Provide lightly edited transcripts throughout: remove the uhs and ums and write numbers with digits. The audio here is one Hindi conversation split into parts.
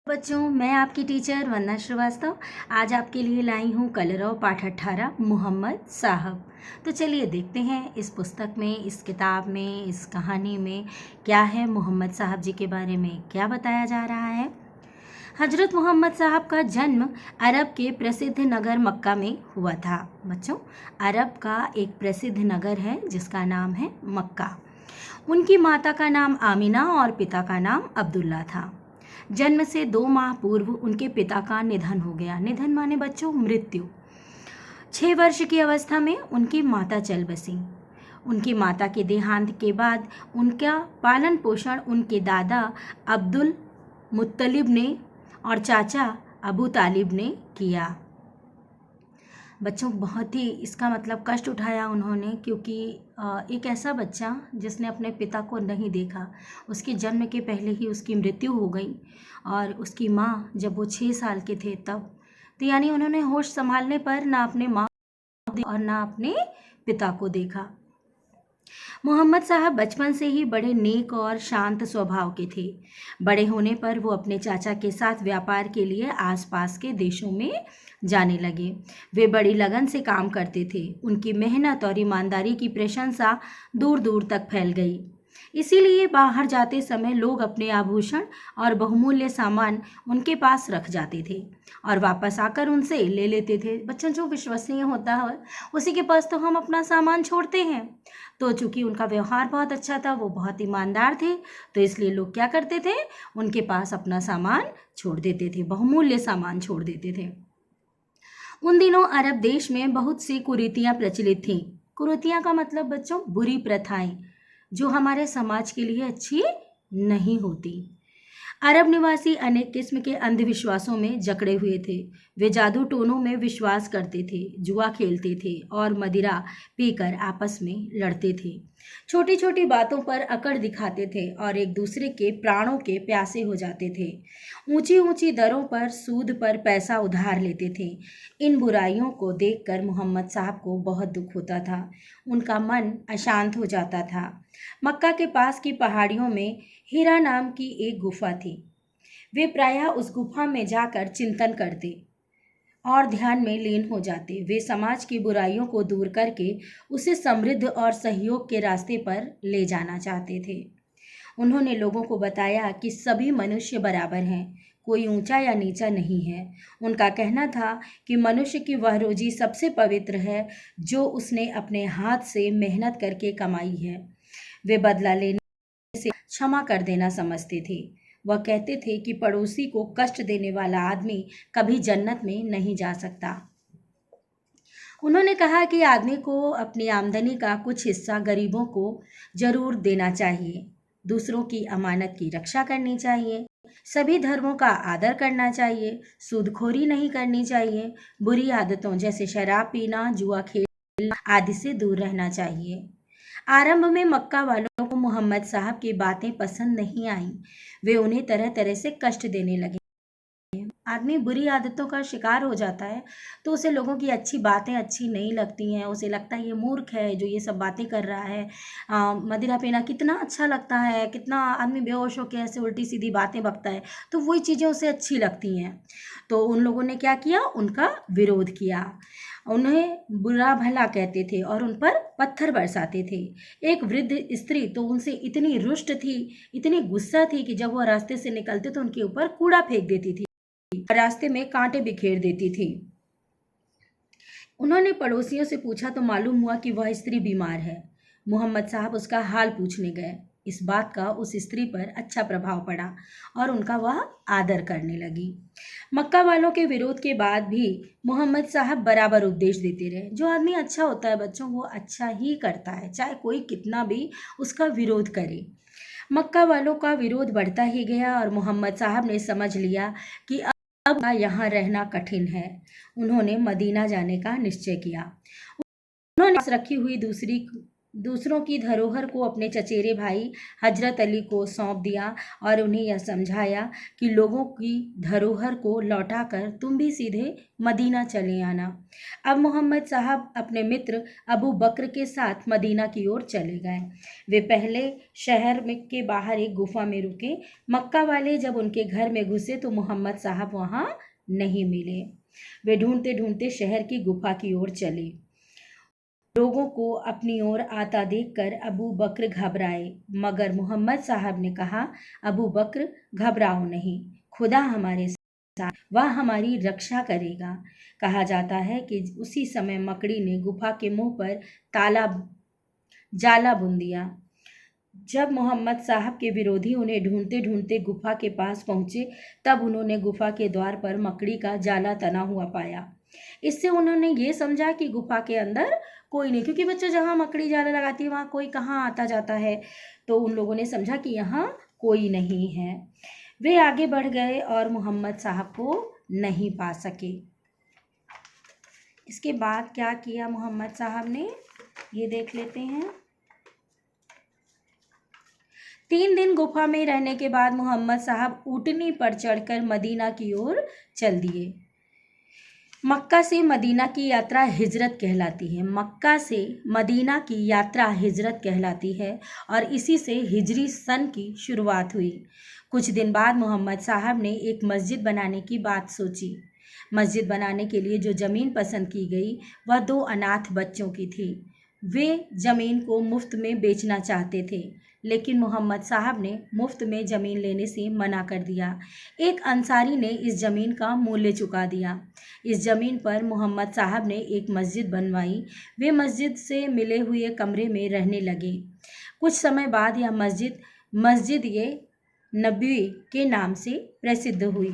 बच्चों, मैं आपकी टीचर वंदना श्रीवास्तव आज आपके लिए लाई हूँ कलरव पाठ 18 मोहम्मद साहब। तो चलिए देखते हैं इस पुस्तक में, इस किताब में, इस कहानी में क्या है, मोहम्मद साहब जी के बारे में क्या बताया जा रहा है। हजरत मोहम्मद साहब का जन्म अरब के प्रसिद्ध नगर मक्का में हुआ था। बच्चों, अरब का एक प्रसिद्ध नगर है जिसका नाम है मक्का। उनकी माता का नाम आमिना और पिता का नाम अब्दुल्ला था। जन्म से 2 माह पूर्व उनके पिता का निधन हो गया। निधन माने बच्चों मृत्यु। 6 वर्ष की अवस्था में उनकी माता चल बसी। उनकी माता के देहांत के बाद उनका पालन पोषण उनके दादा अब्दुल मुत्तलिब ने और चाचा अबू तालिब ने किया। बच्चों, बहुत ही इसका मतलब कष्ट उठाया उन्होंने, क्योंकि एक ऐसा बच्चा जिसने अपने पिता को नहीं देखा, उसके जन्म के पहले ही उसकी मृत्यु हो गई। और उसकी माँ जब वो 6 साल के थे तब, तो यानी उन्होंने होश संभालने पर ना अपने माँ और ना अपने पिता को देखा। मोहम्मद साहब बचपन से ही बड़े नेक और शांत स्वभाव के थे। बड़े होने पर वो अपने चाचा के साथ व्यापार के लिए आसपास के देशों में जाने लगे। वे बड़ी लगन से काम करते थे। उनकी मेहनत और ईमानदारी की प्रशंसा दूर दूर तक फैल गई। इसीलिए बाहर जाते समय लोग अपने आभूषण और बहुमूल्य सामान उनके पास रख जाते थे और वापस आकर उनसे ले लेते थे। बच्चों, जो विश्वसनीय होता है उसी के पास तो हम अपना सामान छोड़ते हैं। तो चूंकि उनका व्यवहार बहुत अच्छा था, वो बहुत ईमानदार थे, तो इसलिए लोग क्या करते थे, उनके पास अपना सामान छोड़ देते थे, बहुमूल्य सामान छोड़ देते थे। उन दिनों अरब देश में बहुत सी कुरीतियां प्रचलित थीं। कुरीतियां का मतलब बच्चों बुरी प्रथाएं, जो हमारे समाज के लिए अच्छी नहीं होती। अरब निवासी अनेक किस्म के अंधविश्वासों में जकड़े हुए थे। वे जादू टोनों में विश्वास करते थे, जुआ खेलते थे और मदिरा पीकर आपस में लड़ते थे। छोटी छोटी बातों पर अकड़ दिखाते थे और एक दूसरे के प्राणों के प्यासे हो जाते थे। ऊंची ऊंची दरों पर सूद पर पैसा उधार लेते थे। इन बुराइयों को देखकर मोहम्मद साहब को बहुत दुख होता था। उनका मन अशांत हो जाता था। मक्का के पास की पहाड़ियों में हीरा नाम की एक गुफा थी। वे प्रायः उस गुफा में जाकर चिंतन करते और ध्यान में लीन हो जाते। वे समाज की बुराइयों को दूर करके उसे समृद्ध और सहयोग के रास्ते पर ले जाना चाहते थे। उन्होंने लोगों को बताया कि सभी मनुष्य बराबर हैं, कोई ऊंचा या नीचा नहीं है। उनका कहना था कि मनुष्य की वह रोजी सबसे पवित्र है जो उसने अपने हाथ से मेहनत करके कमाई है। वे बदला लेने से क्षमा कर देना समझते थे। वह कहते थे कि पड़ोसी को कष्ट देने वाला आदमी कभी जन्नत में नहीं जा सकता। उन्होंने कहा कि आदमी को अपनी आमदनी का कुछ हिस्सा गरीबों को जरूर देना चाहिए, दूसरों की अमानत की रक्षा करनी चाहिए, सभी धर्मों का आदर करना चाहिए, सूदखोरी नहीं करनी चाहिए, बुरी आदतों जैसे शराब पीना, जुआ खेलना आदि से दूर रहना चाहिए। आरंभ में मक्का वालों को मोहम्मद साहब की बातें पसंद नहीं आईं। वे उन्हें तरह तरह से कष्ट देने लगे। आदमी बुरी आदतों का शिकार हो जाता है तो उसे लोगों की अच्छी बातें अच्छी नहीं लगती हैं। उसे लगता है ये मूर्ख है जो ये सब बातें कर रहा है। मदिरा पीना कितना अच्छा लगता है, कितना आदमी बेहोश होकर ऐसे उल्टी सीधी बातें बकता है, तो वही चीज़ें उसे अच्छी लगती हैं। तो उन लोगों ने क्या किया, उनका विरोध किया। उन्हें बुरा भला कहते थे और उन पर पत्थर बरसाते थे। एक वृद्ध स्त्री तो उनसे इतनी रुष्ट थी, इतनी गुस्सा थी कि जब वह रास्ते से निकलते तो उनके ऊपर कूड़ा फेंक देती थी, रास्ते में कांटे बिखेर देती थी। उन्होंने पड़ोसियों से पूछा तो मालूम हुआ कि वह स्त्री बीमार है। मोहम्मद साहब उसका हाल पूछने गए। इस बात का उस स्त्री पर अच्छा प्रभाव पड़ा और उनका वह आदर करने लगी। मक्का वालों के विरोध के बाद भी मोहम्मद साहब बराबर उपदेश देते रहे। जो आदमी अच्छा होता है बच्चों, वो अच्छा ही करता है, चाहे कोई कितना भी उसका विरोध करे। मक्का वालों का विरोध बढ़ता ही गया और मोहम्मद साहब ने समझ लिया कि अब यहाँ रहना कठिन है। उन्होंने मदीना जाने का निश्चय किया। उन्होंने रखी हुई दूसरी दूसरों की धरोहर को अपने चचेरे भाई हजरत अली को सौंप दिया और उन्हें यह समझाया कि लोगों की धरोहर को लौटाकर तुम भी सीधे मदीना चले आना। अब मोहम्मद साहब अपने मित्र अबू बकर के साथ मदीना की ओर चले गए। वे पहले शहर में के बाहर एक गुफा में रुके। मक्का वाले जब उनके घर में घुसे तो मोहम्मद साहब वहाँ नहीं मिले। वे ढूंढते ढूंढते शहर की गुफा की ओर चले। लोगों को अपनी ओर आता देखकर अबू बकर घबराए, मगर मोहम्मद साहब ने कहा, अबू बकर घबराओ नहीं, खुदा हमारे साथ, वह हमारी रक्षा करेगा। कहा जाता है कि उसी समय मकड़ी ने गुफा के मुंह पर ताला जाला बुन दिया। जब मोहम्मद साहब के विरोधी उन्हें ढूंढते ढूंढते गुफा के पास पहुंचे, तब उन्होंने गुफा के द्वार पर मकड़ी का जाला तना हुआ पाया। इससे उन्होंने ये समझा कि गुफा के अंदर कोई नहीं, क्योंकि बच्चों जहाँ मकड़ी जाला लगाती है वहाँ कोई कहाँ आता जाता है, तो उन लोगों ने समझा कि यहाँ कोई नहीं है। वे आगे बढ़ गए और मोहम्मद साहब को नहीं पा सके। इसके बाद क्या किया मोहम्मद साहब ने, ये देख लेते हैं। 3 दिन गुफा में रहने के बाद मोहम्मद साहब ऊँटनी पर चढ़कर मदीना की ओर चल दिए। मक्का से मदीना की यात्रा हिजरत कहलाती है। मक्का से मदीना की यात्रा हिजरत कहलाती है और इसी से हिजरी सन की शुरुआत हुई। कुछ दिन बाद मोहम्मद साहब ने एक मस्जिद बनाने की बात सोची। मस्जिद बनाने के लिए जो ज़मीन पसंद की गई वह 2 अनाथ बच्चों की थी। वे ज़मीन को मुफ्त में बेचना चाहते थे, लेकिन मोहम्मद साहब ने मुफ्त में ज़मीन लेने से मना कर दिया। एक अंसारी ने इस ज़मीन का मूल्य चुका दिया। इस ज़मीन पर मोहम्मद साहब ने एक मस्जिद बनवाई। वे मस्जिद से मिले हुए कमरे में रहने लगे। कुछ समय बाद यह मस्जिद ये नबी के नाम से प्रसिद्ध हुई।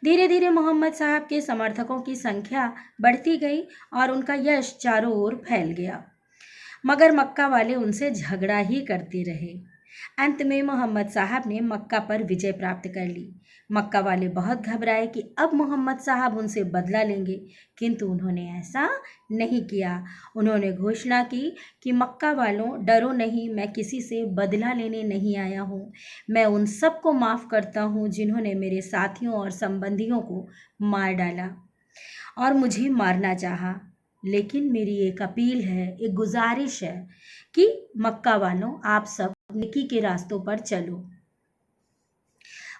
धीरे धीरे मोहम्मद साहब के समर्थकों की संख्या बढ़ती गई और उनका यश चारों ओर फैल गया, मगर मक्का वाले उनसे झगड़ा ही करते रहे। अंत में मोहम्मद साहब ने मक्का पर विजय प्राप्त कर ली। मक्का वाले बहुत घबराए कि अब मोहम्मद साहब उनसे बदला लेंगे, किंतु उन्होंने ऐसा नहीं किया। उन्होंने घोषणा की कि मक्का वालों, डरो नहीं, मैं किसी से बदला लेने नहीं आया हूँ। मैं उन सबको माफ़ करता हूँ जिन्होंने मेरे साथियों और संबंधियों को मार डाला और मुझे मारना चाहा, लेकिन मेरी एक अपील है, एक गुजारिश है कि मक्का वालों, आप सब नेकी के रास्तों पर चलो।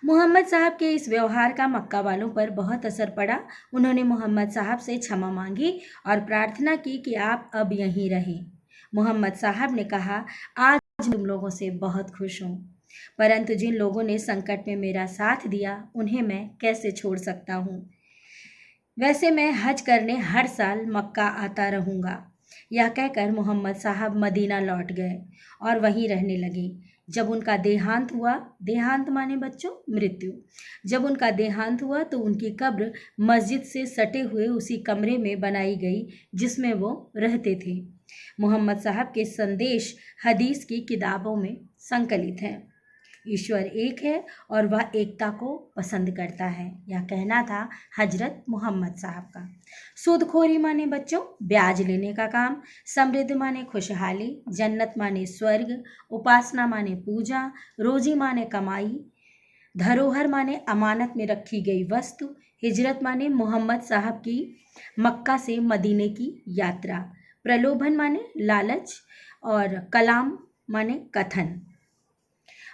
मोहम्मद साहब के इस व्यवहार का मक्का वालों पर बहुत असर पड़ा। उन्होंने मोहम्मद साहब से क्षमा मांगी और प्रार्थना की कि आप अब यहीं रहें। मोहम्मद साहब ने कहा, आज तुम लोगों से बहुत खुश हूँ, परंतु जिन लोगों ने संकट में मेरा साथ दिया उन्हें मैं कैसे छोड़ सकता हूँ। वैसे मैं हज करने हर साल मक्का आता रहूँगा। यह कहकर मोहम्मद साहब मदीना लौट गए और वहीं रहने लगे। जब उनका देहांत हुआ, देहांत माने बच्चों मृत्यु, जब उनका देहांत हुआ तो उनकी कब्र मस्जिद से सटे हुए उसी कमरे में बनाई गई जिसमें वो रहते थे। मोहम्मद साहब के संदेश हदीस की किताबों में संकलित हैं। ईश्वर एक है और वह एकता को पसंद करता है, यह कहना था हजरत मोहम्मद साहब का। सूदखोरी माने बच्चों ब्याज लेने का काम, समृद्ध माने खुशहाली, जन्नत माने स्वर्ग, उपासना माने पूजा, रोजी माने कमाई, धरोहर माने अमानत में रखी गई वस्तु, हिजरत माने मोहम्मद साहब की मक्का से मदीने की यात्रा, प्रलोभन माने लालच और कलाम माने कथन।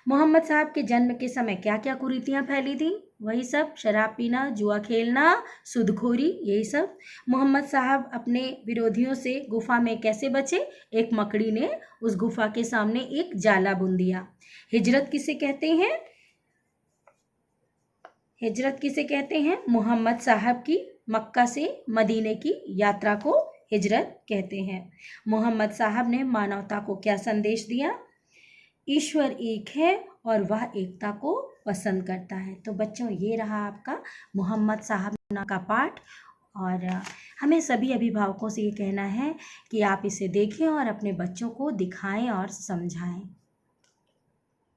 मोहम्मद साहब के जन्म के समय क्या क्या कुरीतियाँ फैली थी, वही सब, शराब पीना, जुआ खेलना, सूदखोरी, यही सब। मोहम्मद साहब अपने विरोधियों से गुफा में कैसे बचे, एक मकड़ी ने उस गुफा के सामने एक जाला बुन दिया। हिजरत किसे कहते हैं, हिजरत किसे कहते हैं, मोहम्मद साहब की मक्का से मदीने की यात्रा को हिजरत कहते हैं। मोहम्मद साहब ने मानवता को क्या संदेश दिया, ईश्वर एक है और वह एकता को पसंद करता है। तो बच्चों ये रहा आपका मोहम्मद साहब का पाठ, और हमें सभी अभिभावकों से ये कहना है कि आप इसे देखें और अपने बच्चों को दिखाएं और समझाएं।